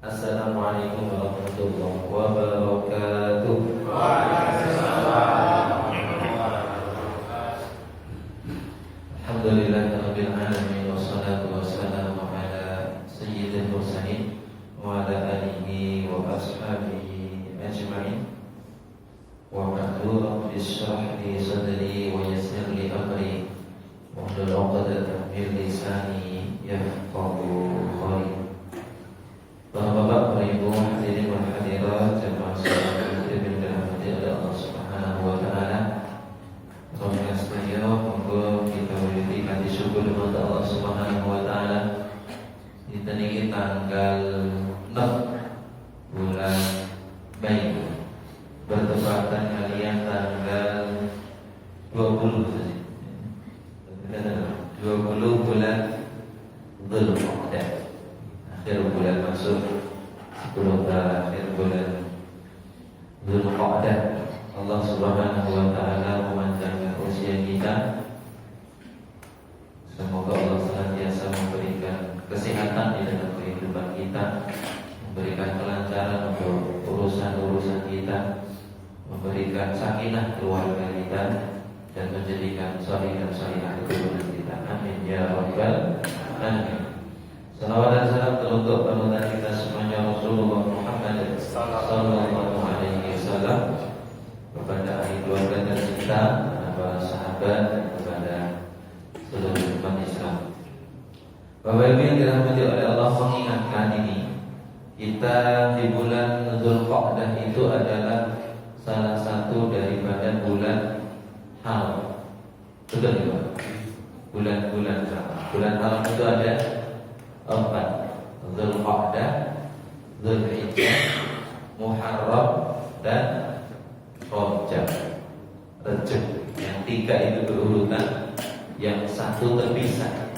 Assalamualaikum warahmatullahi wabarakatuh. Alhamdulillahirabbil alamin wassalatu wassalamu ala sayyidil mursalin wa ala alihi wa ashabihi ajma'in. Wa ba'du, rabbi shrah li sadri wa yassir li amri wahlul 'uqdatam min lisani yafqahu qawli. Bapak-bapak, ibu hadirin wal hadirat, jemaah salat yang dirahmati oleh Allah Subhanahu wa taala. Semoga sekalian monggo kita beri hati syukur kepada Allah Subhanahu wa taala. Kita niki tanggal 6 bulan Mei, bertepatan kalian tanggal 20 bulan Dzulqa'dah, akhir bulan masuk 10 akhir bulan Dzulqa'dah. Allah Subhanahu wa taala memanjangkan usia kita. Semoga Allah senantiasa memberikan kesehatan di dalam kehidupan kita, memberikan kelancaran untuk urusan-urusan kita, memberikan sakinah keluarga kita, dan menjadikan sholih dan sholihah keturunan kita. Amin ya rabbal alamin. Salawat dan salam teruntuk panutan kita semuanya Rasulullah Muhammad sallallahu alaihi wasallam, kepada ahli keluarga tercinta, para sahabat, dan kepada seluruh umat Islam. Bapak Ibu yang dirahmati oleh Allah, mengingatkan ini, kita di bulan Dzulqa'dah itu adalah salah satu daripada bulan haram. Betul ya? Bulan-bulan haram. Bulan haram itu ada 4: Dzulqa'dah, Dzulhijjah, Muharram, dan Rajab. Yang 3 itu berurutan, yang 1 terpisah.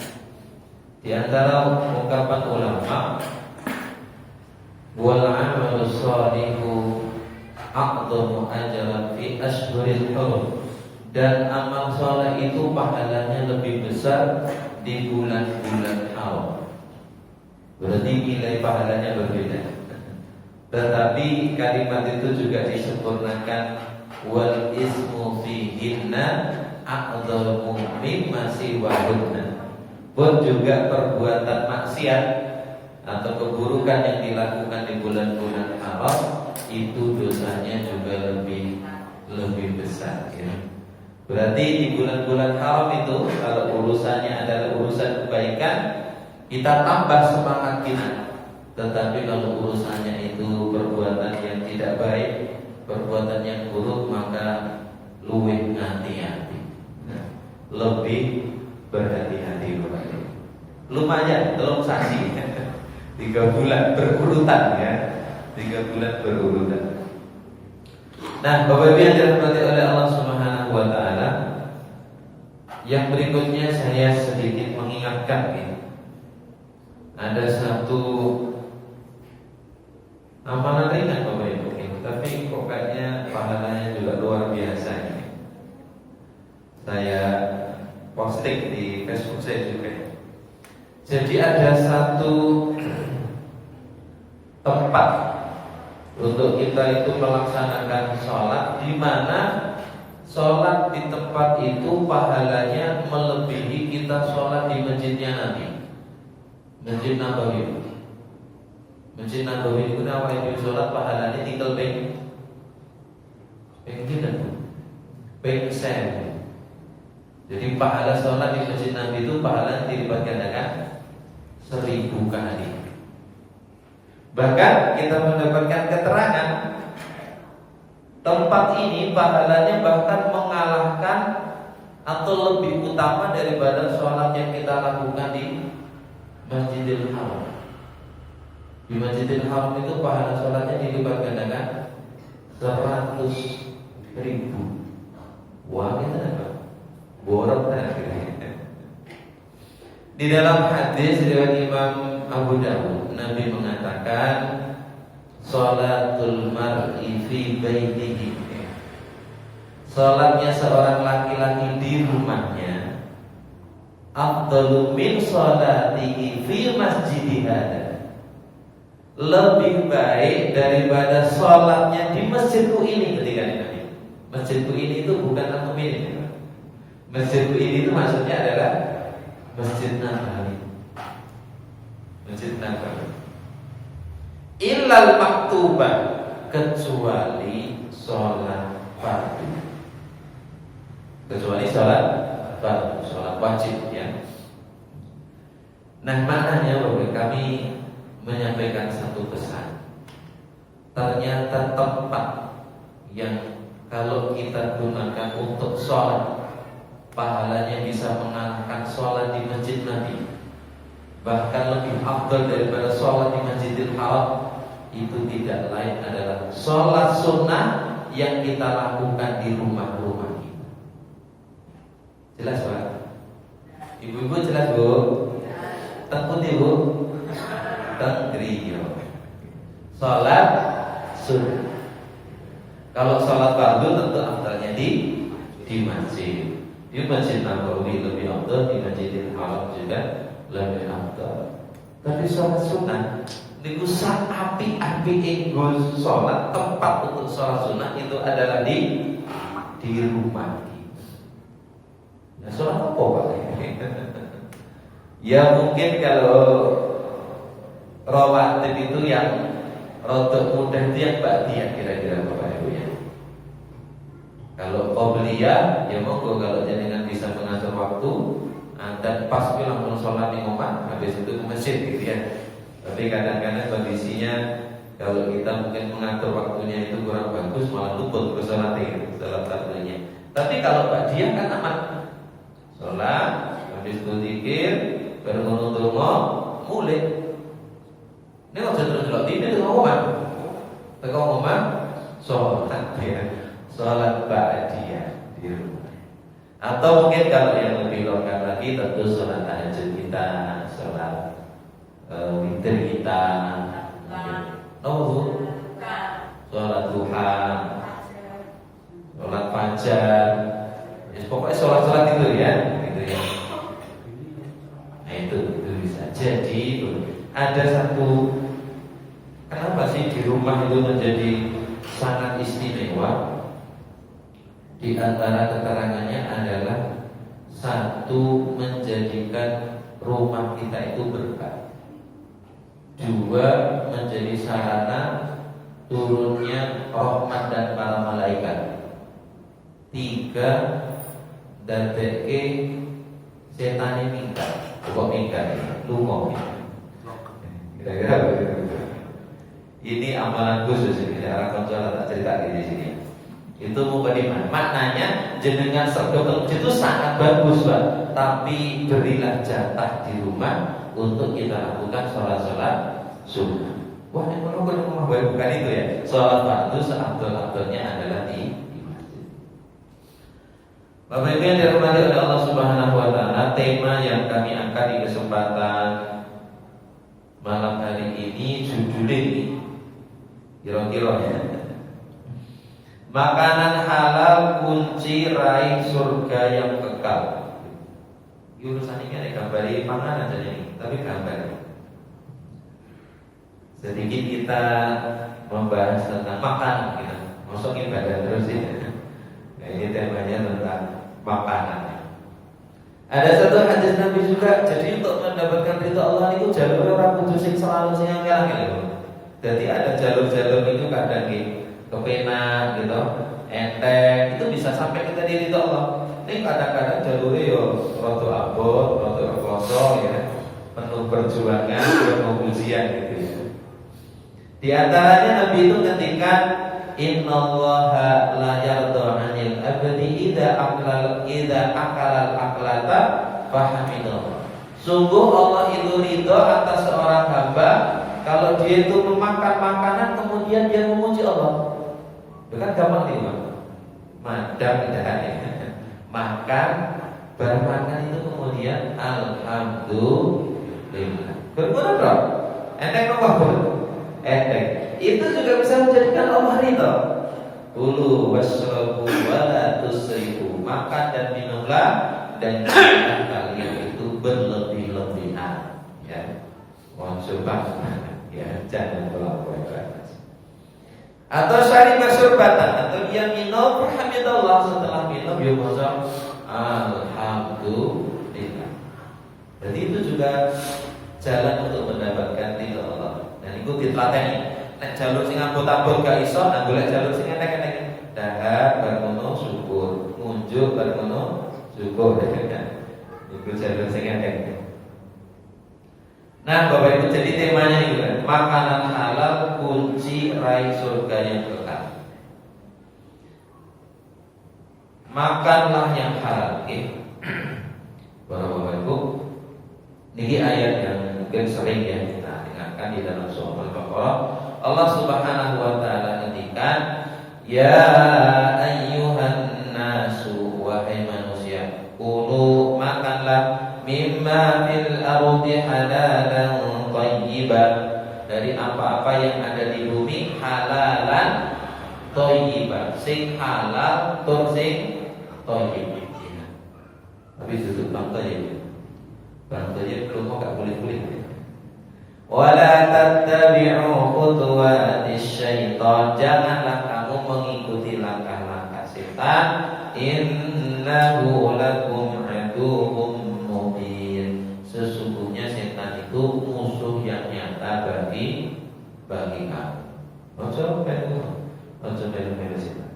Di antara ungkapan ulama, wal 'amalu shalihu a'dhamu ajran fi ashhuril hurum, dan amal saleh itu pahalanya lebih besar di bulan-bulan haram. Berarti nilai pahalanya berbeda. Tetapi kalimat itu juga disempurnakan, wal ismu fihinna a'dhamu mimma siwahunna. Pun juga perbuatan maksiat atau keburukan yang dilakukan di bulan-bulan haram itu dosanya juga lebih besar ya. Berarti di bulan-bulan haram itu kalau urusannya adalah urusan kebaikan, kita tambah semangat kita. Tetapi kalau urusannya itu perbuatan yang tidak baik, perbuatan yang buruk, maka luwih hati-hati, lebih berhati-hati. Lumayan, belum saksi 3 bulan berurutan ya, 3 bulan berurutan. Nah, Bapak Ibu yang dirahmati oleh Allah Subhanahu wa taala, yang berikutnya saya sedikit mengingatkan ya. Ada satu amalan ringan Bapak Ibu, tapi kok kayaknya pahalanya juga luar biasa ini. Saya posting di Facebook saya juga. Jadi ada satu tempat untuk kita itu melaksanakan sholat, di mana sholat di tempat itu pahalanya melebihi kita sholat di masjidnya Nabi, Masjid Nabawi. Masjid Nabawi itu awalnya sholat pahalanya tinggal peng sen. Jadi pahala sholat di Masjid Nabi itu pahalanya dilipat gandakan 1000 kali. Bahkan kita mendapatkan keterangan tempat ini pahalanya bahkan mengalahkan atau lebih utama daripada sholat yang kita lakukan di Masjidil Haram. Di Masjidil Haram itu pahala sholatnya dilipat gandakan 100.000. Wah, kita apa? Borok Di dalam hadis riwayat Imam Abu Dawud, Nabi mengatakan, sholatul mar'i fi baitihi, sholatnya seorang laki-laki di rumahnya, afdalu min sholatihi fi masjidi hada, lebih baik daripada sholatnya di masjidku ini ketika di Nabi. Masjidku ini itu bukan aku ini. Masjidku ini itu maksudnya adalah Masjid Nabawi. Masjid Nabawi. Illal maktubah, kecuali sholat fardu. Kecuali sholat fardu, sholat wajib ya. Nah maknanya bahwa kami menyampaikan satu pesan. Ternyata tempat yang kalau kita gunakan untuk sholat pahalanya bisa mengalahkan sholat di masjid Nabi, bahkan lebih afdal daripada sholat di Masjidil Haram, itu tidak lain adalah sholat sunnah yang kita lakukan di rumah-rumah kita. Jelas Pak? Ibu-ibu jelas Bu? Tentu Ibu? Tengriyo. Sholat sunnah. Kalau sholat fardu tentu afdalnya di masjid. Di Masjid Nabawi lebih afdal, di Masjidil Haram juga lebih afdal. Tapi sholat sunnah niku sak api-api enggo sholat, tempat untuk sholat sunnah itu adalah di rumah kita. Ya sholat apa Pak? Ya mungkin kalau rawatib itu yang rotok mudah itu yang ba'diyah kira-kira Bapak Ibu ya. Kalau qobliyah ya monggo, kalau jenengan bisa mengatur waktu dan pas langsung sholat di rumah, habis itu ke masjid gitu ya. Tapi kadang-kadang kondisinya kalau kita mungkin mengatur waktunya itu kurang bagus, malah luput bersolatnya, sholat fardunya. Tapi kalau ba'diyah kan aman. Sholat, habis itu zikir, baru donga, mulai. Ini kalau terus ini itu ngomong, tengok ngomong, sholat ya. Sholat ba'diyah di rumah. Atau mungkin kalau yang lebih lengkap lagi tentu sholat tahajud kita, sholat witir kita, sholat duha, sholat fajar, pokoknya sholat-sholat itu ya, gitu ya. Nah itu bisa. Jadi ada satu, kenapa sih di rumah itu menjadi sangat istimewa? Di antara keterangannya adalah satu, menjadikan rumah kita itu berkah. Dua, menjadi sarana turunnya rahmat dan para malaikat. Tiga, dadeke setan minggat. Kok minggat? Lungo. Kira-kira begitu. Ini amalan khusus ini. Arah koncola tak cerita di sini. Itu mukadimah. Maknanya jenengan serga itu sangat bagus Pak. Tapi berilah jatah di rumah untuk kita lakukan sholat-sholat sunnah. Wah ini rumah bukan itu ya. Sholat fardu seabdul-abdulnya adalah di masjid. Bapak Ibu yang dirahmati oleh Allah Subhanahu Wa Taala, tema yang kami angkat di kesempatan malam hari ini judulnya ini kira-kira ya, makanan halal kunci raih surga yang kekal. Urusan ini ada gambar panganan saja ini, tapi gambar. Sedikit kita membahas tentang makanan kita. Masuk ibadah terus ya. Nah, ini temanya tentang makanan. Ada satu hadis Nabi juga. Jadi untuk mendapatkan ridha Allah itu jalur orang kudus yang selalu siang-siang gitu. Jadi ada jalur-jalur itu kadang kepenak gitu, enteng, itu bisa sampai kita di ridha Allah. Ini kadang-kadang jalurnya yo roto abot, roto kosong ya, penuh perjuangan, penuh ujian gitu ya. Di antaranya Nabi itu ngendikan innallaha la yarda 'anil abdi idza akala al-aklata fahamidallah. Sungguh Allah itu ridha atas seorang hamba kalau dia itu memakan makanan kemudian dia memuji Allah. Itu kan gampang nih Bang. Madam ya. Makan, bermakan itu kemudian alhamdulillah. Berguna bro. Enteng apa? Enteng. Itu juga bisa menjadikan Allah ridha. Kulu wasrabu wala tusrifu. Makan dan minumlah dan jangan kalian itu berlebih-lebihan. Ya. Mohon coba Ya, jangan melakukan ke atas. Atau syariba syurbatan, atau dia minum alhamdulillah, setelah minum dia ngomong alhamdulillah. Jadi itu juga jalan untuk mendapatkan ridho Allah. Dan itu ditlateni. Nek jalur sing abot-abot gak iso, nang golek jalur sing entek-entek. Dahar bar ngono syukur, ngunjuk bar ngono syukur ya. Itu jalur sing entek. Nah, Bapak Ibu, jadi temanya itu kan, makanan halal kunci raih surga yang kekal. Makanlah yang halal. Bapak Ibu, ini ayat yang mungkin sering ya kita dengarkan di dalam surah Al-Baqarah. Allah Subhanahu wa taala ngendikan, ya ayyuhan nasu, wahai manusia, kulu makanlah mimma fil ardi halalan thayyiban, dari apa-apa yang ada di bumi, halalan thayyiban, sing halal tur sing thayyib. Tapi tutup bangsa ya. Bangsa ya belum mau gak boleh-boleh. Wala tattabi'u khutuwatis syaitan, janganlah kamu mengikuti langkah-langkah setan. Innahu lakum aduwwum mubin, sesungguhnya setan itu musuh yang nyata bagi kamu. Ojo melu setan.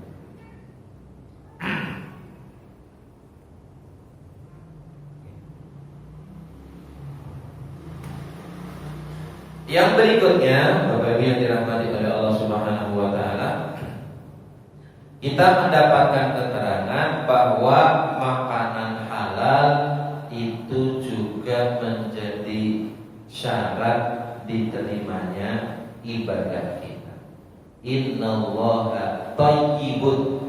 Yang berikutnya, Bapak Ibu yang dirahmati oleh Allah Subhanahu wa taala, kita mendapatkan keterangan bahwa makanan halal itu juga menjadi syarat diterimanya ibadah kita. Innallaha thayyibun,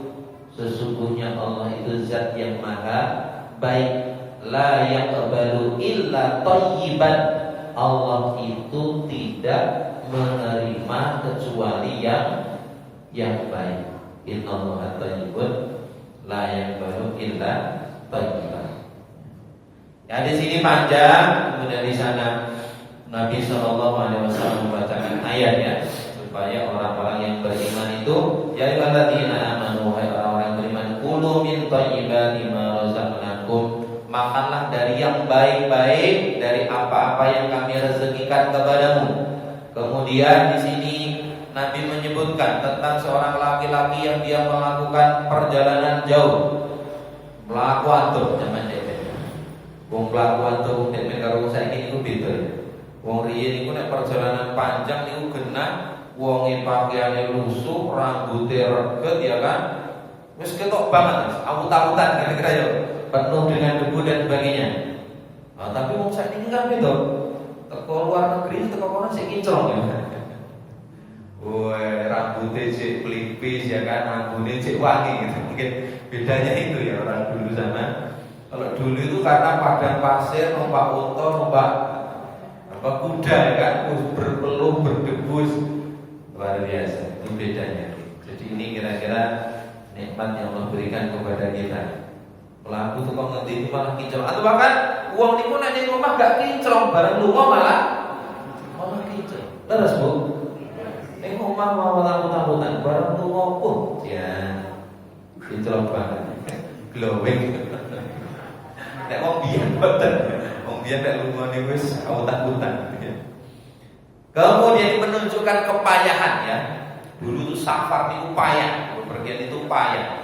sesungguhnya Allah itu zat yang maha baik. La yaqbalu illa thayyiban, Allah itu tidak menerima kecuali yang baik. Innallaha thayyibun la yaqbalu illa thayyiban. Ya, di sini panjang, kemudian di sana Nabi SAW membacakan ayat ya, supaya orang-orang yang beriman itu, ya ayyuhalladzina amanu, wahai orang-orang beriman, kulu min thayyibati ma razaqnakum, makanlah dari yang baik-baik dari apa-apa yang kami rezekikan kepadamu. Kemudian di sini Nabi menyebutkan tentang seorang laki-laki yang dia melakukan perjalanan jauh, melaku antum zaman dek. Wong mlaku antum dek karo saiki niku beda ya. Wong riyen niku nek perjalanan panjang niku genah, wonge pakaiane lusuh, rambutnya reget ya kan. Wis ketok banget, awut-awutan kira-kira ya. Penuh dengan debu dan sebagainya. Nah, tapi wong saat ini kan beda. Teko luar negeri, teko kono sik kinclong ya. Wah, rambutnya cek pelipis ya kan, rambutnya cek wangi gitu. Mungkin bedanya itu ya orang dulu sama. Kalau dulu itu karena padang pasir, numpak unta, numpak kuda ya kan, berpeluh, berdebus, luar biasa. Itu bedanya. Jadi ini kira-kira nikmat yang Allah berikan kepada kita. Pelaku tuh kok ngerti itu malah kinclong, atau bahkan uang niku nek ning rumah gak kinclong, bareng lunga malah kinclong. Terus Bu, ning omah mau tamu-tamuan, bareng lunga pun ya kinclong banget. Glowing. Nek wong biyen boten. Wong biyen nek lunga niku wis awut-awutan. Kemudian menunjukkan kepayahan ya. Dulu tuh safar niku payah, pergian itu payah.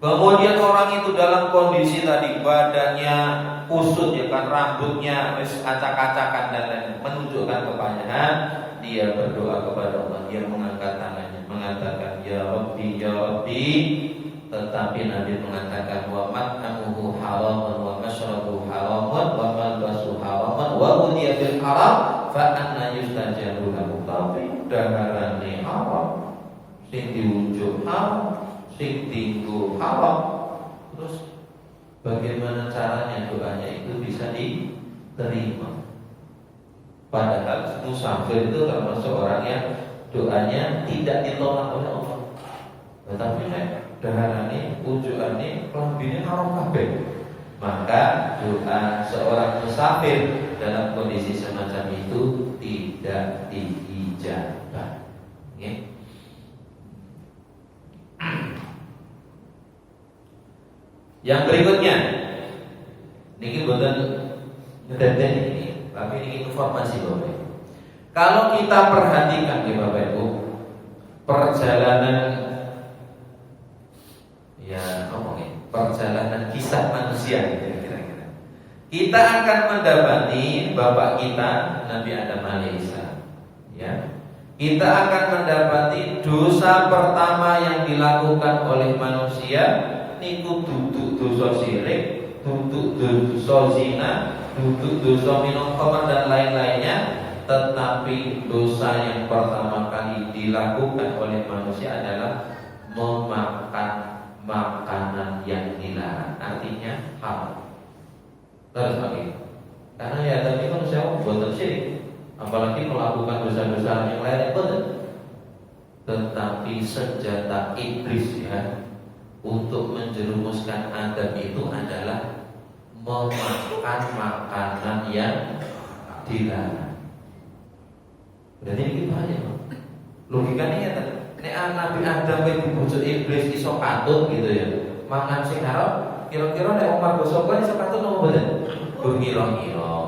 Kemudian orang itu dalam kondisi tadi badannya kusut ya kan, rambutnya wis acak-acakan dan lain-lain, menunjukkan kepayahan. Dia berdoa kepada Allah, dia mengangkat tangannya, mengatakan ya Rabbi ya Rabbi. Tetapi Nabi mengatakan wa mat'amuhu haramun wa mashrabuhu haramun wa malbasuhu haramun wa ghudhiya bil haram fa anna yustajabu lahu. Tapi daharane haram, sing diunjuk haram, sing tinggu haram. Terus bagaimana caranya doanya itu bisa diterima? Padahal musafir itu termasuk orang yang doanya tidak ditolak oleh Allah. Tetapi daharane, ujukane, kelambine haram kabeh. maka doa seorang musafir dalam kondisi semacam itu tidak diijabah. Okay. Yang berikutnya, ini bukan ngedenten ini, tapi ini informasi Bapak Ibu. Kalau kita perhatikan ya Bapak Ibu, perjalanan perjalanan kisah manusia kira-kira. Kita akan mendapati bapak kita Nabi Adam alaihissalam. Ya. Kita akan mendapati dosa pertama yang dilakukan oleh manusia niku duduk dosa syirik, duduk dosa zina, duduk dosa minum khamr dan lain-lainnya. Tetapi dosa yang pertama kali dilakukan oleh manusia adalah memakan makanan yang dilarang, artinya haram. Terus lagi, karena ya tadi kan saya buat syirik, apalagi melakukan dosa-dosa yang lain betul. Tetapi senjata iblis ya untuk menjerumuskan Adam itu adalah memakan makanan yang dilarang. Berarti ini banyak. Logikanya ya tadi. Nek Nabi Adam itu dibujuk iblis iso katut gitu ya. Mangan sing haram, kira-kira nek Umar Bosoko iso katut nopo mboten? Kira-kira.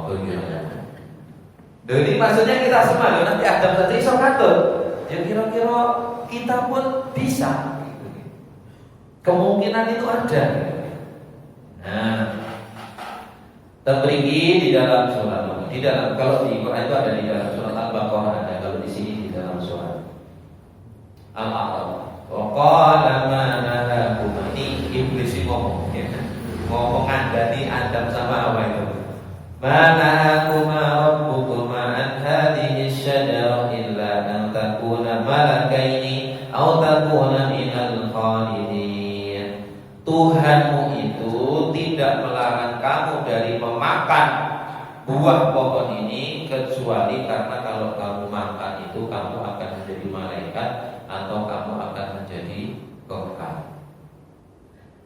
Jadi maksudnya kita semua loh, nanti Adam tadi iso katut. Ya kira-kira kita pun bisa. Kemungkinan itu ada. Nah, terperinci di dalam surat. Di dalam kalau di Quran itu ada di dalam surat Al-Baqarah ada, kalau di sini di dalam surat Al-A'raf. Qala ma nahakum, ini iblis ngomong ya. Ngomong ngandani Adam sama Hawa itu. Ma nahakum rabbukuma an hadhihi asy-syajarah illa an takuna malakaini aw takuna minal khalidin. Tuhanmu itu tidak melarang kamu dari memakan buah pohon ini kecuali karena kalau kamu makan itu kamu akan menjadi malaikat atau kamu akan menjadi kekal.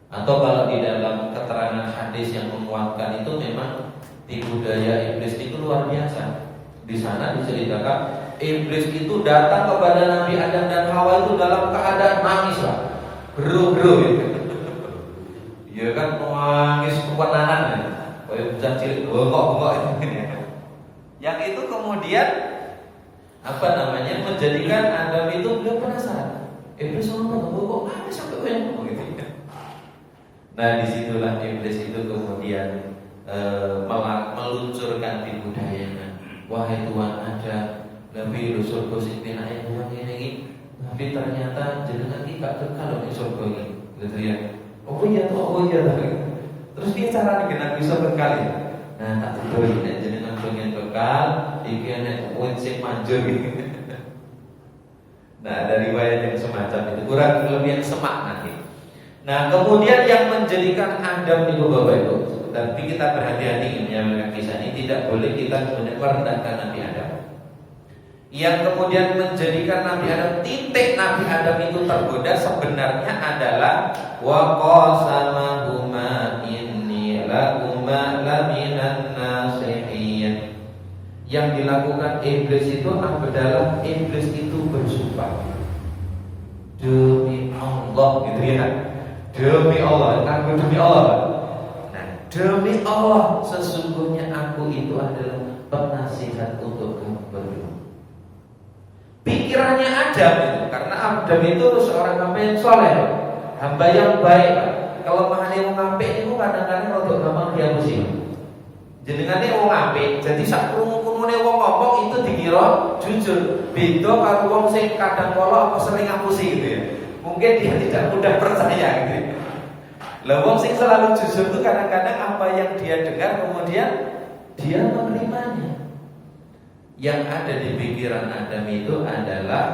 Atau kalau di dalam keterangan hadis yang menguatkan itu memang tipu daya iblis itu luar biasa. Di sana diceritakan iblis itu datang kepada Nabi Adam dan Hawa itu dalam keadaan nangis lah, geru-geru gitu. Ya kan nangis kepenanan ya. Kayak bocah cilik bongkok-bongkok itu. Yang itu kemudian menjadikan Adam itu beliau penasaran. Iblis ngomong kok nangis sampai ngomong gitu. Nah disitulah iblis itu kemudian meluncurkan tipu dayanya. Wahai Tuhan, ada Nabi surga sing penake wong ini, tapi ternyata jenengan iki gak kekal di surga iki. Gitu ya. Oh iya. Terus dia cara dikenal bisa kekal ya. Nah tak betul nek jenengan pengen kekal, iki nek wong sing manjur gitu. Nah ada riwayat yang semacam itu, kurang lebih yang semak nanti. Nah kemudian yang menjadikan Adam itu Bapak Ibu, tapi kita berhati-hati menyampaikan kisah ini, tidak boleh kita kemudian merendahkan Nabi Adam. Yang kemudian menjadikan Nabi Adam, titik Nabi Adam itu tergoda sebenarnya adalah wa qasamahuma inni lakuma laminan nasihin. Yang dilakukan iblis itu adalah iblis itu bersumpah demi Allah gitu ya. Demi Allah, aku demi Allah. Nah, demi Allah sesungguhnya aku itu adalah penasihat untuk kamu berdua. Pikirannya Adam itu, karena Adam itu seorang hamba yang soleh, hamba yang baik. Kelemahan yang ngapik itu kadang-kadang untuk gampang dia pusing. Jenengane wong apik, jadi sak krungu-krungune wong ngomong itu dikira jujur. Beda karo wong sing kadang kala apa sering ngapusi gitu ya. Mungkin dia tidak mudah percaya gitu. Lah wong sing selalu jujur itu kadang-kadang apa yang dia dengar kemudian dia menerimanya. Yang ada di pikiran Adam itu adalah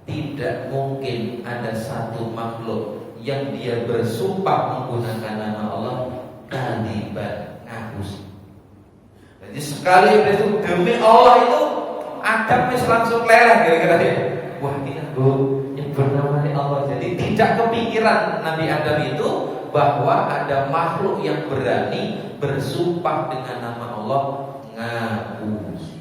tidak mungkin ada satu makhluk yang dia bersumpah menggunakan nama Allah kalibat ngakus. Jadi sekali itu demi Allah itu Adam langsung leleh kira-kira ya. Wah ini aku yang bernama Allah. Jadi tidak kepikiran Nabi Adam itu bahwa ada makhluk yang berani bersumpah dengan nama Allah ngapusi.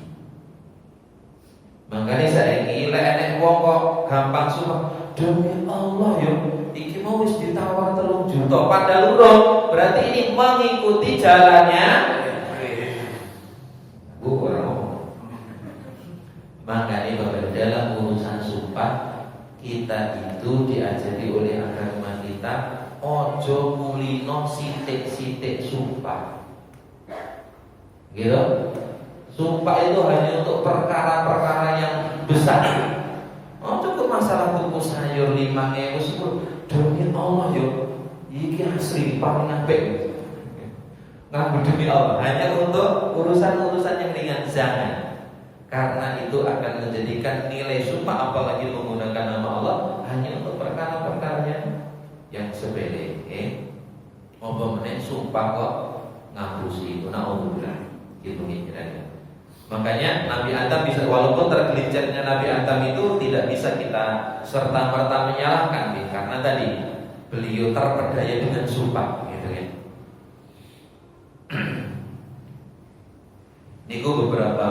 Makanya saya ingin enek wong kok gampang sumpah demi Allah yo iki mau wis ditawar 3 juta padahal urung, berarti ini mengikuti jalannya orang. Makanya Bapak, dalam urusan sumpah kita itu diajari oleh agama kita ojo mulino sitik-sitik sumpah. Gitu. Sumpah itu hanya untuk perkara-perkara yang besar. Oh, cukup masalah tuku sayur 5.000 demi Allah yo. Iki asli paling apik. Ngaku demi Allah hanya untuk urusan-urusan yang ringan jangan. Karena itu akan menjadikan nilai sumpah apalagi menggunakan nama Allah hanya untuk perkara-perkara yang sepele. Apa meneh sumpah kok ngapusi itu naudzubillah. Gitu kira-kira. Makanya Nabi Adam bisa, walaupun tergelincirnya Nabi Adam itu tidak bisa kita serta-merta menyalahkan karena tadi beliau terpedaya dengan sumpah gitu ya. Niku beberapa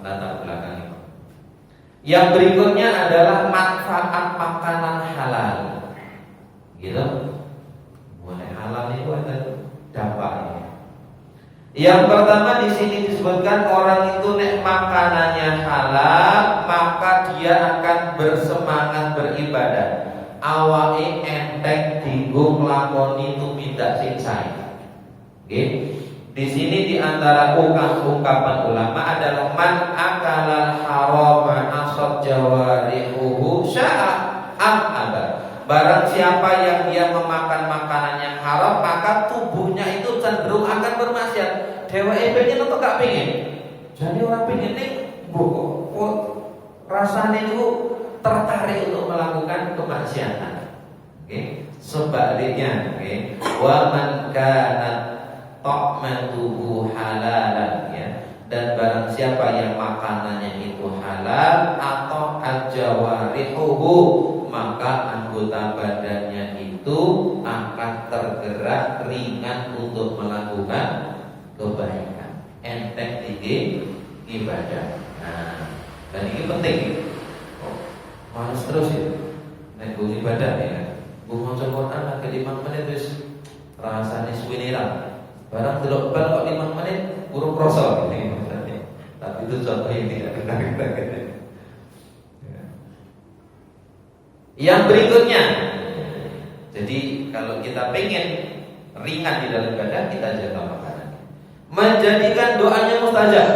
latar belakang itu. Yang berikutnya adalah manfaat makanan halal. Gitu. Mulai halal itu ada dampaknya. Yang pertama di sini disebutkan orang itu nek makanannya halal maka dia akan bersemangat beribadah. Awake enteng dinggo nglakoni tumindak sing sae. Nggih. Di sini di antara ungkapan ulama adalah man akala harama asad jawarihuhu sya'a am aba. Barang siapa yang dia memakan makanan yang haram maka tubuhnya itu cenderung akan bermaksiat. Dheweke pengen atau gak pengen? Jadi orang pengen nih rasanya itu tertarik untuk melakukan kemaksiatan. Okay. Sebaliknya, okay. Wa man kana ta'matuhu halalan ya. Dan barang siapa yang makanannya itu halal atau ajawarihuhu maka anggota badannya itu akan tergerak ringan untuk melakukan kebaikan. Enteng tinggi ibadah. Nah, dan ini penting. Harus terus ya. Nek ibadah ya. Bu maca Quran lagi 5 menit wis rasane suwene ra. Barang delok bal kok 5 menit burung krasa gitu. Tapi itu contoh yang tidak benar. Yang berikutnya, jadi kalau kita pengen ringan di dalam ibadah, kita jaga makanan. Menjadikan doanya mustajab.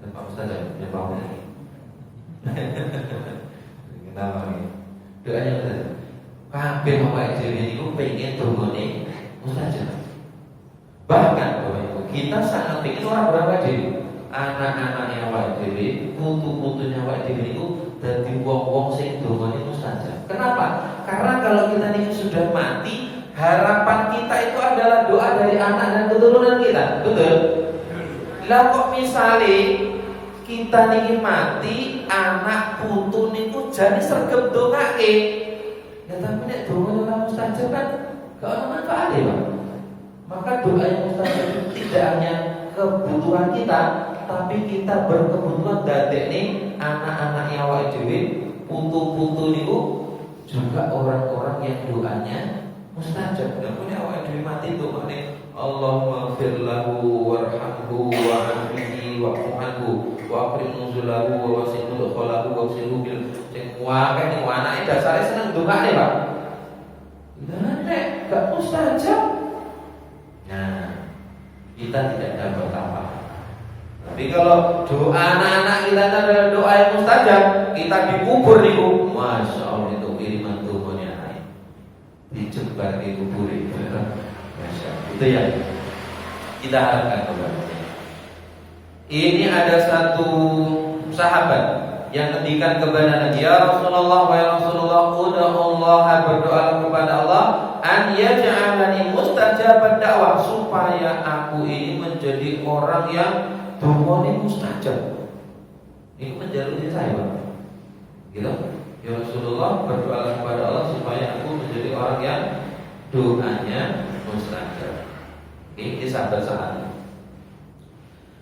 Pak mustajab, ya Pak. Kenapa nih? Doanya mustajab. Kabeh awake dhewe niku pengen dongane mustajab. Bahkan kita sangat pengen orang berapa dhewe. Anak-anaknya awake dhewe, putu-putunya awake dhewe niku dadi wong-wong sing dongane mustajab. Kenapa? Karena kalau kita ini sudah mati, harapan kita itu adalah doa dari anak dan keturunan kita. Betul? Lah kok misalnya kita niki mati, anak putu niku jane sregep dongake. Ya tapi nek dongane ora mustajab kan gak ono manfaate, Pak. Maka doa yang mustajab itu tidak hanya kebutuhan kita, tapi kita berkebutuhan dadekne anak-anaknya awake dhewe, putu-putu niku juga orang-orang yang doanya mustajab. Nek punya awake dhewe mati dongane Allahumma ighfir lahu warhamhu wa'afihi wa'fu'anhu wa'akrim nuzulahu wa wasi' mudkhalahu wa wasi'hu bil sing wae ning anake dasare seneng dongane, Pak. Lah nek gak mustajab. Nah, kita tidak dapat apa. Tapi kalau doa anak-anak kita adalah doa yang mustajab, kita dikubur niku, masya Allah itu kiriman Tuhannya naik, dicebar di kubur itu, masya Allah. Itu yang kita harapkan kepada. Ini ada satu sahabat yang ngendikan kepada Nabi, ya Rasulullah, wa ya Rasulullah, ud'ullaha, berdoa kepada Allah an yaj'alani mustajabat dakwah, supaya aku ini menjadi orang yang dongane mustajab. Ini menjalani saya, Pak. Gitu. Ya Rasulullah, berdoalah kepada Allah supaya aku menjadi orang yang doanya mustajab. Ini sahabat saat.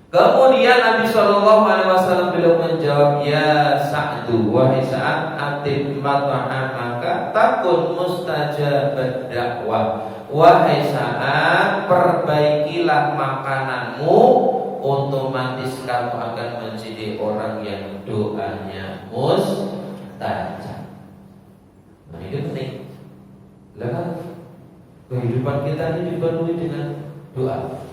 Kemudian Nabi Shallallahu Alaihi Wasallam beliau menjawab, ya Sa'du, wahai Sa'ad, atim maka takun mustajab dakwah. Wahai Sa'ad, perbaikilah makananmu, otomatis kamu akan menjadi orang yang doanya mustajab. Nah ini penting. Lah kehidupan kita ini dipenuhi dengan doa.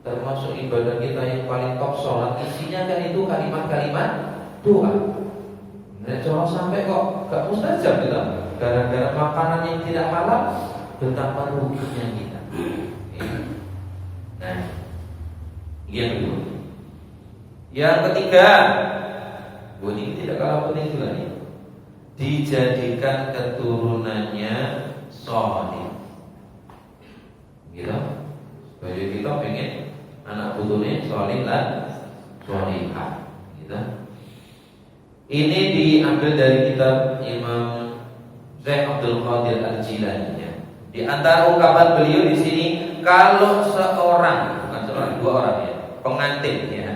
Termasuk ibadah kita yang paling top, sholat, isinya kan itu kalimat-kalimat doa. Nah, jangan sampai kok gak mustajab kita gara-gara makanan yang tidak halal, betapa ruginya kita. Nah, yang kedua. Yang ketiga, ini tidak kalah penting juga nih. Dijadikan keturunannya sholih. Gitu. Supaya kita pengen anak putune sholih lan sholihah, gitu. Ini diambil dari kitab Imam Syekh Abdul Qadir Al-Jilani. Di antara ungkapan beliau di sini, kalau seorang, bukan seorang, dua orang ya, pengantin ya.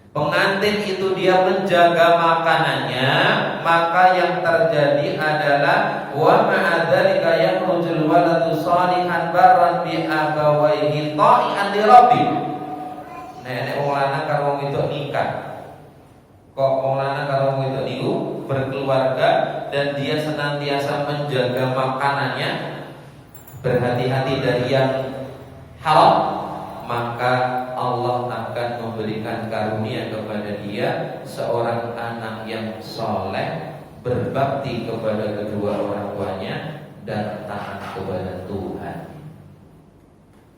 Pengantin itu dia menjaga makanannya, maka yang terjadi adalah wa ma'adzalika yakhrujul waladu shalihan barran bi abawaihi ta'ian li rabbi. Nek wong lanang karo wong wedok nikah. Kok wong lanang karo wong wedok niku berkeluarga dan dia senantiasa menjaga makanannya, berhati-hati dari yang haram, maka Allah akan memberikan karunia kepada dia seorang anak yang soleh, berbakti kepada kedua orang tuanya dan taat kepada Tuhan.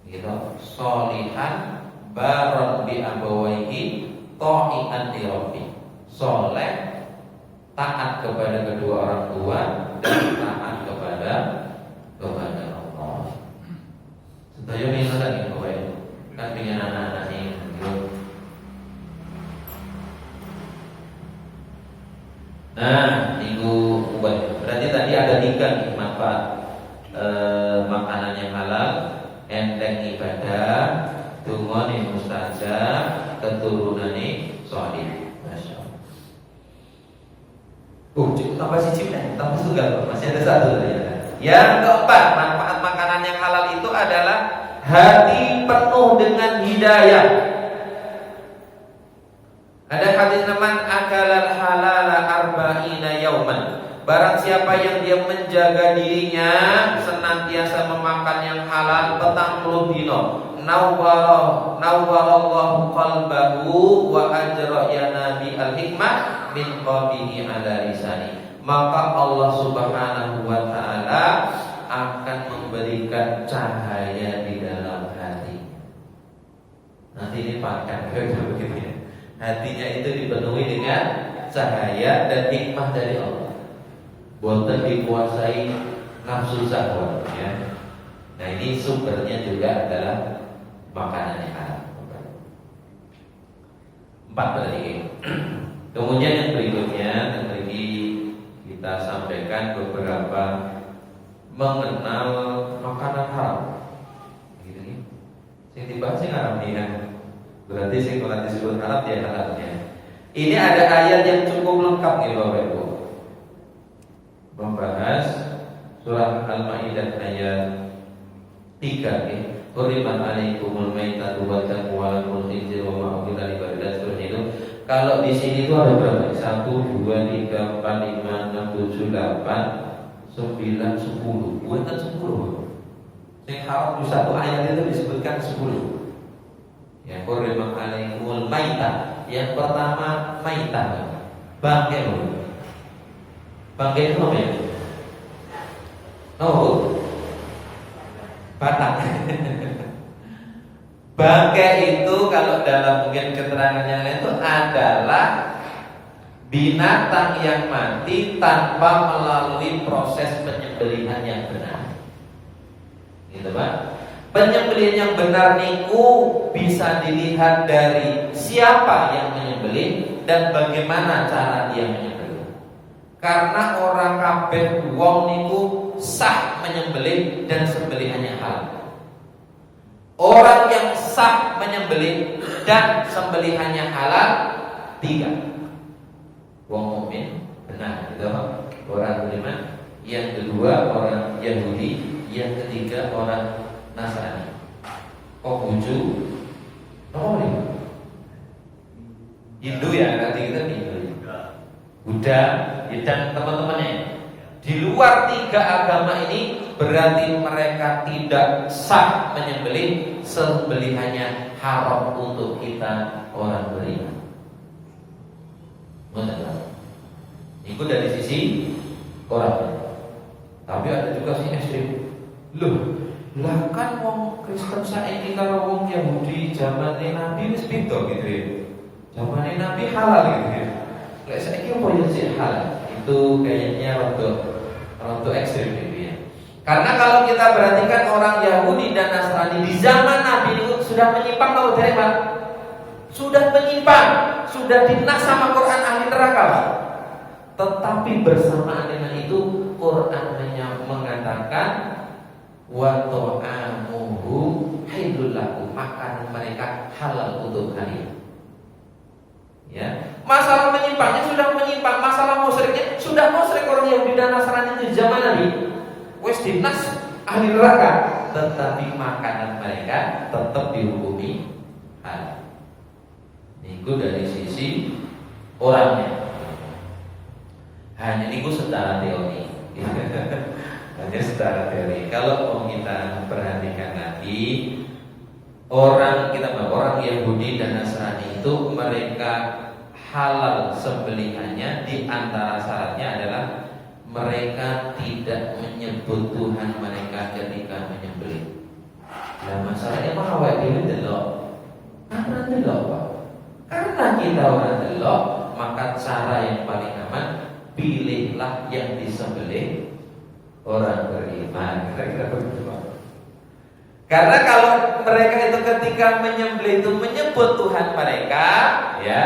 Gitu. Solihan baron bi abawaihi ta'ian li rabbi. Soleh, taat kepada kedua orang tua dan taat kepada Allah. Sedaya minat lagi kowe. Kan pengen anak-anak ini gitu. Nah, itu berarti tadi ada 3 nih manfaat makanan yang halal, enteng ibadah, dungane mustajab, keturunane sholih. Masyaallah. Tambah siji nih, tambah tunggal, masih ada 1 ya. Yang keempat, manfaat makanan yang halal itu adalah hati penuh dengan hidayah. Ada hadis man akalal halala arba'ina yauman. Barang siapa yang dia menjaga dirinya senantiasa memakan yang halal petang puluh dino, nawwarallahu qalbahu wa ajra ya nabi al-hikmah min qabihi ala lisani. Maka Allah Subhanahu wa taala akan memberikan cahaya di dalam hati. Nanti ini pakai begitu ya. Hatinya itu dipenuhi dengan cahaya dan hikmah dari Allah. Boten dikuasai nafsu syahwat ya. Nah ini sumbernya juga adalah makanan yang halal. 4 berarti. Kemudian yang berikutnya tadi kita sampaikan beberapa mengenal makanan halal. Gitu nih. Sing dibahas sing haram nih kan. Berarti sing kalau disebut halal ya halalnya. Ini ada ayat yang cukup lengkap nih Bapak Ibu. Membahas surah Al-Maidah ayat 3 nih. Quriman alaikumul maitatu wa damu wa lahmul khinzir wa ma uhilla li ghairi Allah seperti itu. Kalau di sini itu ada berapa? 1 2 3 4 5 6 7 8 9, 10. Bukan 10. Yang haram di 1 ayat itu disebutkan 10. Ya, qurima alaikumul maitah. Yang pertama maitah. Bangkai. Bangkai itu apa ya? Oh. Batak. Bangkai itu kalau dalam mungkin keterangan yang lain itu adalah binatang yang mati tanpa melalui proses penyembelihan yang benar. Gitu Pak. Penyembelihan yang benar niku bisa dilihat dari siapa yang menyembelih dan bagaimana cara dia menyembelih. Karena orang kabeh wong niku sah menyembelih dan sembelihannya halal. Orang yang sah menyembelih dan sembelihannya halal 3. Wong mukmin, benar itu orang beriman. Yang kedua orang Yahudi, yang ketiga orang Nasrani. Konghucu, apa nih? Hindu ya, nanti kita Hindu. Buddha dan teman-temannya. Di luar 3 agama ini berarti mereka tidak sah menyembelih, sembelihannya haram untuk kita orang beriman. Itu dari sisi orang. Tapi ada juga sih ekstrim. Loh, lah kan wong Kristen saiki karo wong Yahudi zaman Nabi wis beda gitu ya. Zaman Nabi halal gitu ya. Lek saiki opo yo sih halal? Itu kayaknya untuk ekstrim gitu ya. Karena kalau kita perhatikan orang Yahudi dan Nasrani di zaman Nabi itu sudah menyimpang atau tidak, Pak? Sudah menyimpang, sudah dinas sama Quran ahli neraka, Pak. Tetapi bersamaan dengan itu Quran hanya mengatakan wa ta'amuhu halal lakum, makanan mereka halal untuk kalian. Ya, masalah menyimpangnya sudah menyimpang, masalah musyriknya sudah musyrik orang Yahudi dan Nasrani itu zaman Nabi. Wes dinas ahli neraka, tetapi makanan mereka tetap dihukumi halal. Itu dari sisi orangnya. Hanya itu secara teori. Hanya secara teori. Kalau kita perhatikan nanti orang Yahudi dan Nasrani itu mereka halal sembelihannya, di antara syaratnya adalah mereka tidak menyebut Tuhan mereka ketika menyembelih. Nah masalahnya apa awak dhewe delok? Karena delok, Pak. Karena kita orang delok, maka cara yang paling aman pilihlah yang disembelih orang beriman. Kira-kira begitu, Pak. Karena kalau mereka itu ketika menyembelih itu menyebut Tuhan mereka, ya,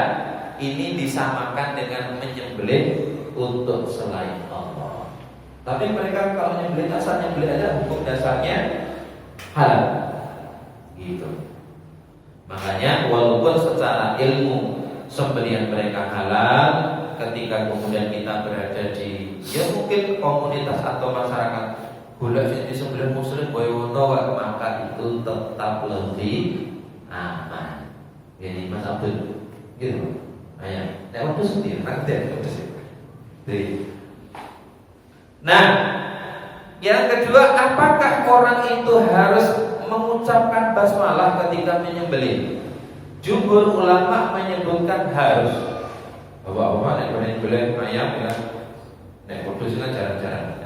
ini disamakan dengan menyembelih untuk selain Allah. Tapi mereka kalau menyembelih asal menyembelih aja, hukum dasarnya halal. Gitu. Makanya walaupun secara ilmu sembelihan mereka halal, ketika kemudian kita berada di mungkin komunitas atau masyarakat boleh disembelih muslim boyono, maka itu tetap lebih aman. Jadi Mas Abdul, gitu. Ayah, lewat itu sendiri, nanti itu sendiri. Nah, yang kedua, apakah orang itu harus mengucapkan basmalah ketika menyembelih? Jumhur ulama menyebutkan harus. Bapak-bapak yang menyembelih ayam ya, nek kudus kan jarang-jarang.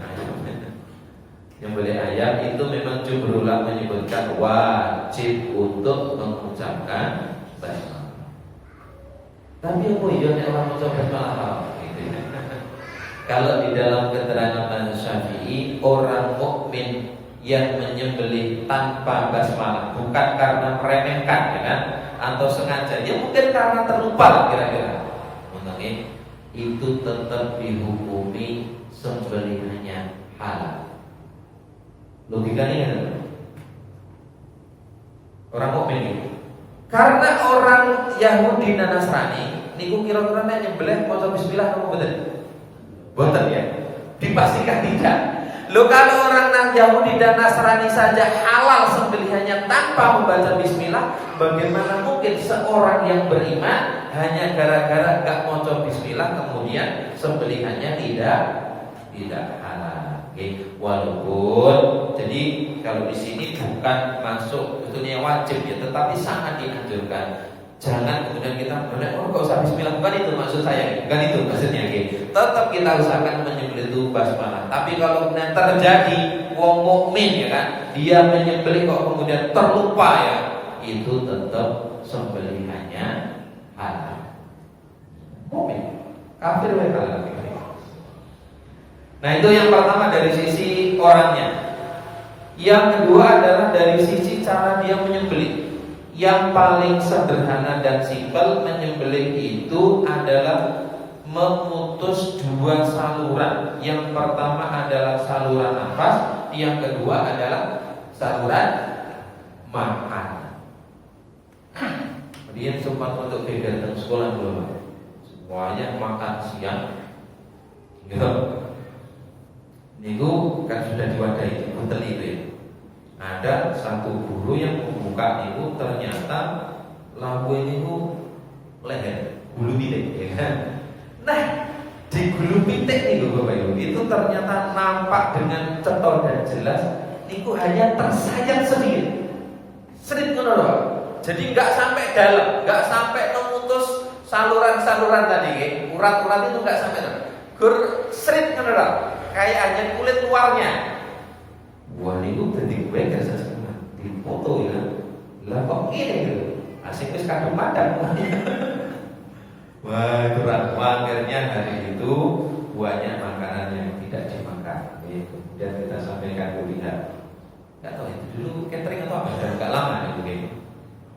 Yang beli ayam itu memang jumhur ulama menyebutkan wajib untuk mengucapkan basmalah. Tapi apa iya nek orang mengucapkan basmalah? Kalau di dalam keterangan Imam Syafi'i, orang mukmin yang menyembelih tanpa basmalah bukan karena meremehkan, ya kan, atau sengaja, ya mungkin karena terlupa kira-kira, mungkin itu tetap dihukumi sembelihannya halal. Logikanya kan? Orang mukmin itu. Karena orang Yahudi dan Nasrani niku kira-kira nek nyembelih maca bismillah apa mboten? Mboten ya. Dipastikan tidak. Loh kalau orang Yahudi dan Nasrani saja halal sembelihannya tanpa membaca bismillah, bagaimana mungkin seorang yang beriman hanya gara-gara enggak maca bismillah kemudian sembelihannya tidak halal. Oke, walaupun jadi kalau di sini bukan masuk betulnya wajib ya, tetapi sangat dianjurkan. Jangan kemudian kita benar, kok usah bismillah, bukan itu maksud saya, bukan itu maksudnya. Oke, tetap kita usahakan menyembelih itu basmalah. Tapi kalau kemudian terjadi wong mukmin ya kan, dia menyembelih kok kemudian terlupa ya, itu tetap sembelihannya halal. Mukmin, kafir wae halal. Nah itu yang pertama dari sisi orangnya. Yang kedua adalah dari sisi cara dia menyembelih. Yang paling sederhana dan simpel menyembelih itu adalah memutus dua saluran. Yang pertama adalah saluran nafas, yang kedua adalah saluran makan. Dia sempat untuk beda dengan sekolah dulu. Semuanya makan siang. Gitu. Niku kan sudah diwadahi hotel itu ya. Ada satu guru yang membuka itu ternyata lampu ini leher, bulu pitik, ya kan? Nah, di bulu pitik nih Bapak Ibu, itu ternyata nampak dengan cetor dan jelas. Niku hanya tersayat sedikit menurut. Jadi nggak sampai dalam, nggak sampai memutus saluran-saluran tadi, ya. Urat-urat itu nggak sampai dalam. Gur seret menurut, kayak hanya kulit luarnya. Wah niku dadi gue gak sesama di foto ya. Lah kok ini gitu. Asik wis kadung madang. Wah, kurang akhirnya hari itu banyak makanan yang tidak dimakan. Kemudian kita sampaikan ke pihak. Enggak tahu itu dulu catering atau apa, dan enggak lama itu gitu.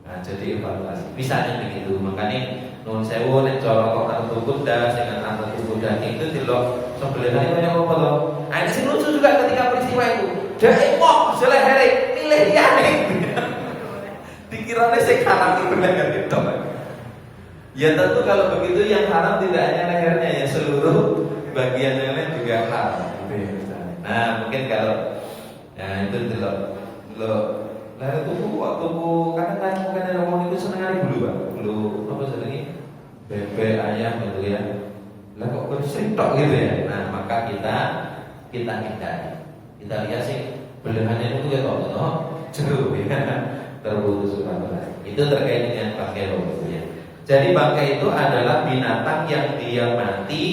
Nah, jadi evaluasi. Bisanya begitu. Makanya nuwun sewu nek cara kok karo tugas dengan anak tugas itu delok sebelahnya banyak apa to. Nah, ini sing lucu juga ketika peristiwa itu. Dek mok selehere milih liyane. Dikirane sing haram itu leher itu. Ya tentu kalau begitu yang haram tidak hanya lehernya ya, seluruh bagian yang lain juga haram gitu ya misalnya. Nah, mungkin kalau itu delok leher tubuh waktu kadang-kadang mungkin ada ngomong itu seneng hari bulu, Pak. Bulu apa jenenge? Bebek ayam gitu ya. Lah kok bersih tok gitu ya. Nah, maka kita hindari. Kita lihat sih belahannya itu ya kok jeruk ya, terputus surat. Itu terkait dengan bangkai gitu ya. Jadi bangkai itu adalah binatang yang dia mati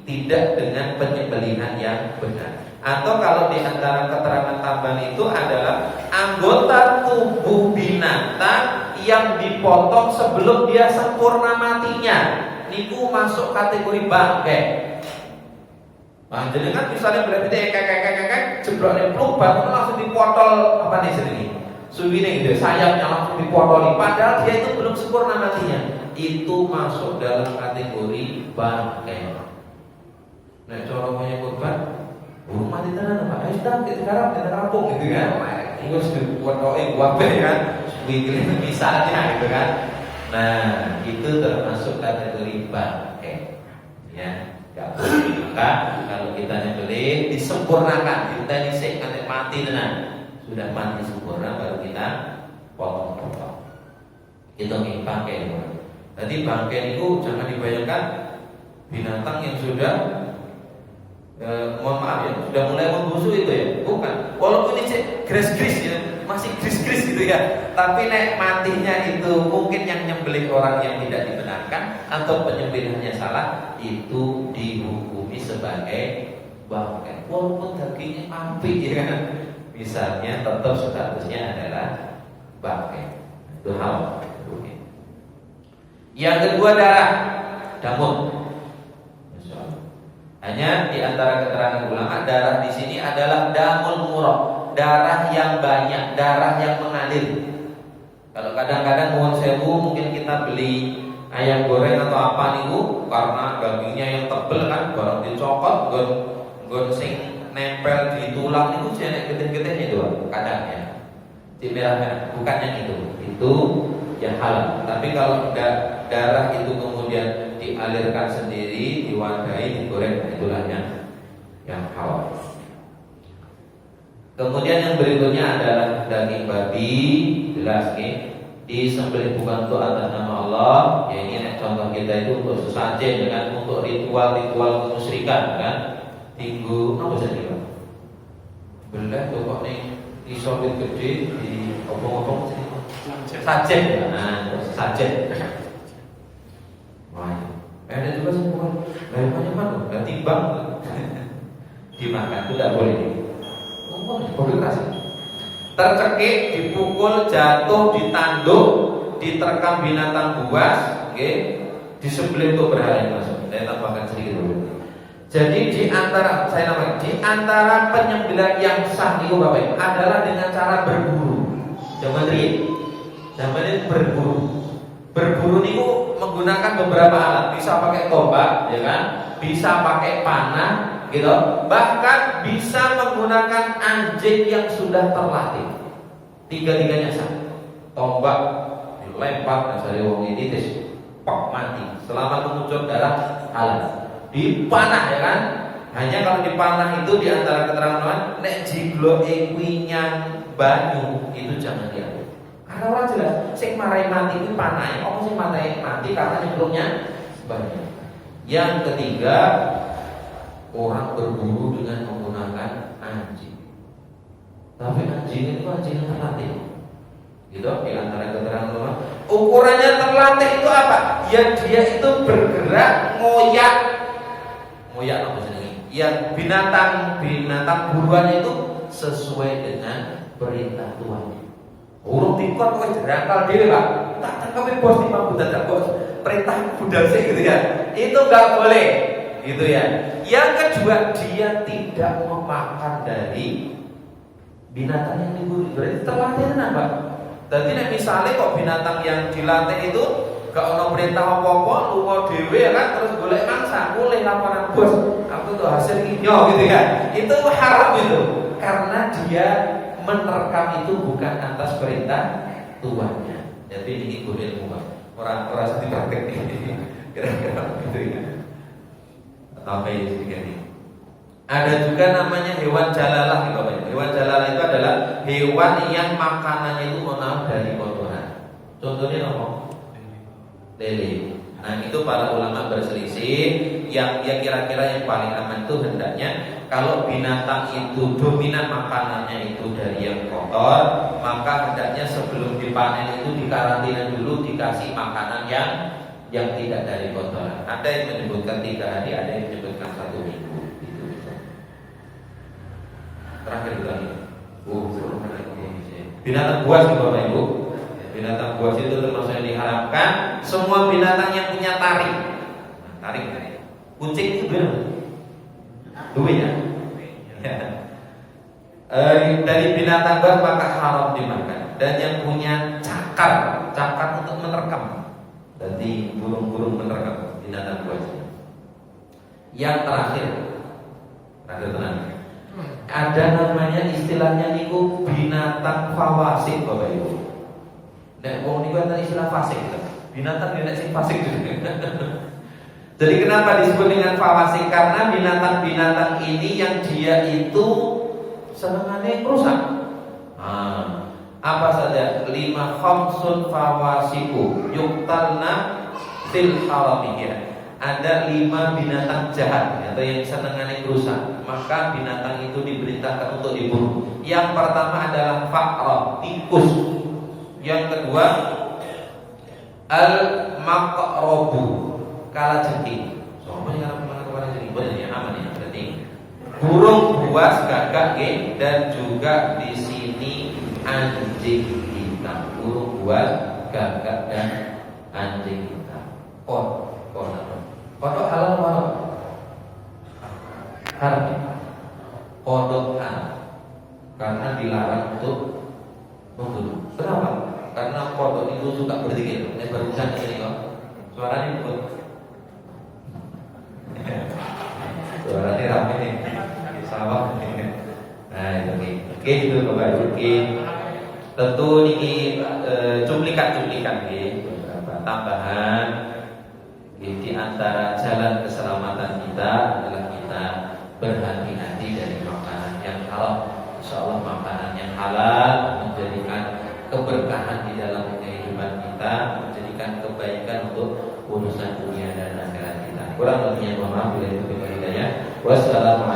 tidak dengan penyembelihan yang benar. Atau kalau di antara keterangan tambahan itu adalah anggota tubuh binatang yang dipotong sebelum dia sempurna matinya. Niku masuk kategori bangkai. Nah, jadi kan misalnya berarti kayak jebloknya pluk bangun langsung dipotol apa nih sini? Subine gitu, sayapnya langsung dipotoli. Padahal dia itu belum sempurna matinya. Itu masuk dalam kategori bangkai. Nah, cara punya korban, burung mati tenan apa? Ayo kita rampung gitu kan? Ini harus dipotolin wabe kan? Wikil misalnya gitu kan? Nah, itu termasuk kategori bangkai. Ya. Gak boleh. Maka kalau kita nyembelih disempurnakan, kita disik nanti mati tenan. Sudah mati sempurna baru kita potong-potong. Itu nih bangkai. Jadi bangkai itu jangan dibayangkan binatang yang sudah mohon maaf ya, sudah mulai membusuk itu ya. Bukan. Walaupun ini gris-gris ya, masih gris-gris gitu ya. Tapi nek matinya itu mungkin yang nyembelih orang yang tidak dibenarkan atau penyembelihannya salah, itu dihukumi sebagai bangkai. Walaupun dagingnya apik ya kan. Misalnya tetap statusnya adalah bangkai. Itu hal. Yang kedua darah, damul. Hanya di antara keterangan ulama, darah di sini adalah damul murah, darah yang banyak, darah yang mengalir. Kalau kadang-kadang nuwun sewu mungkin kita beli ayam goreng atau apa niku karena dagingnya yang tebel kan, barang dicokot nggon sing nempel di tulang niku jenek getih-getihnya itu kadang ya. Di merah-merah, bukan yang itu yang halal. Tapi kalau darah itu kemudian dialirkan sendiri, diwadahi, digoreng, itulah yang halal. Kemudian yang berikutnya adalah daging babi, jelas nih, disembelih bukan untuk atas nama Allah. Ya ini contoh kita itu untuk sesajen dengan untuk ritual-ritual kemusyrikan kan. Tinggu, apa saja Pak? Belah tuh kok nih disobit gede di obong-obong sajen. Nah, sajen. Wah, ada juga semua. Banyak mana? Gak timbang. Dimakan itu tidak boleh. Boleh kasih. Tercekik, dipukul, jatuh, ditanduk, diterkam binatang buas, disembelih untuk berhala yang masuk. Saya tambahkan sedikit dulu. Jadi di antara penyembelihan yang sah itu Bapak adalah dengan cara berburu. Zaman ini berburu. Berburu niku menggunakan beberapa alat, bisa pakai tombak, ya kan? Bisa pakai panah, gitu. Bahkan bisa menggunakan anjing yang sudah terlatih. Tiga-tiganya sama. Tombak dilempar dan dari wong ini pak mati. Selama mengucur darah halal. Dipanah, ya kan? Hanya kalau dipanah itu di antara keterangan nek jigloke kuwi nyang banyu itu jangan diambil. Karena orang jelas sing marai mati itu panai, apa sing marai mati karena nyemplungnya banyu. Yang ketiga, orang berburu dengan menggunakan anjing. Tapi anjing itu anjing yang terlatih. Gitu, di antara keterangan ulama. Ukurannya terlatih itu apa? Ya dia itu bergerak ngoyak apa sih? Yang binatang buruan itu sesuai dengan perintah Tuhan. Urung dikon kowe jerangkal dhewe, Pak. Tak tangkapi bos di mampu dadak bos. Perintah budal sih gitu ya. Itu enggak boleh. Gitu ya. Yang kedua, dia tidak memakan dari binatang yang diburu. Berarti terlatih tenan, Pak. Jadi nek misale kok binatang yang dilatih itu gak ono perintah apa-apa, lunga dhewe ya kan, terus golek mangsa, mulai laporan bos. Aku tuh hasil kinyo gitu ya. Itu haram itu. Karena dia menerkam itu bukan atas perintah tuannya. Jadi ini ilmu orang sedih praktek ini. Kira-kira gitu ya. Apa ini ini? Ada juga namanya hewan jalalah gitu Pak. Hewan jalalah itu adalah hewan yang makanannya itu mengenal dari kotoran. Contohnya apa? Lele. Nah itu para ulama berselisih. Yang kira-kira yang paling aman itu hendaknya kalau binatang itu dominan makanannya itu dari yang kotor, maka hendaknya sebelum dipanen itu dikarantina dulu, dikasih makanan yang tidak dari kotoran. Ada yang menyebutkan 3 hari, ada yang menyebutkan 1 minggu. Itu bisa. Terakhir lagi. Binatang buas nih Bapak Ibu. Binatang buas itu termasuk yang diharapkan. Semua binatang yang punya taring. Taring. Kucing itu benar. Duitnya. Ya. Dari binatang buas maka haram dimakan. Dan yang punya cakar untuk menerkam. Jadi burung-burung menerkam binatang buas. Yang terakhir tenang. Ada namanya istilahnya niku binatang fawasik Bapak Ibu. Nek wong niku ada istilah fasik. Binatang nek sing fasik. Jadi kenapa disebut dengan fawasik? Karena binatang-binatang ini yang dia itu senengane rusak. Apa saja? 5 khamsun fawasiku yuktalna fil haramiyah. Ada 5 binatang jahat atau yang senengane rusak, maka binatang itu diperintahkan untuk dibunuh. Yang pertama adalah fa'ra, tikus. Yang kedua al-maqrabu, kalajengking. Soalnya yang mana kalajengking benar ya aman ya berarti. Burung buas, gagak dan juga di sini anjing hitam. Burung buas, gagak dan anjing hitam. Kodok halal haram? Haram. Kodok halal. Karena dilarang untuk membunuh. Kenapa? Karena kodok itu suka berzikir. Ini berusaha ini kok. Suaranya pun. Suaranya rame nih. Sawah. Nah itu oke itu Bapak Ibu. Tentu ini cuplikan beberapa tambahan. Di antara jalan keselamatan kita adalah kita berhati-hati dari makanan yang halal. Insyaallah makanan yang halal menjadikan keberkahan di dalam kehidupan kita, menjadikan kebaikan untuk urusan dunia dan akhirat kita. Kurang lebihnya mohon maaf bila itu hidayah. Wassalamualaikum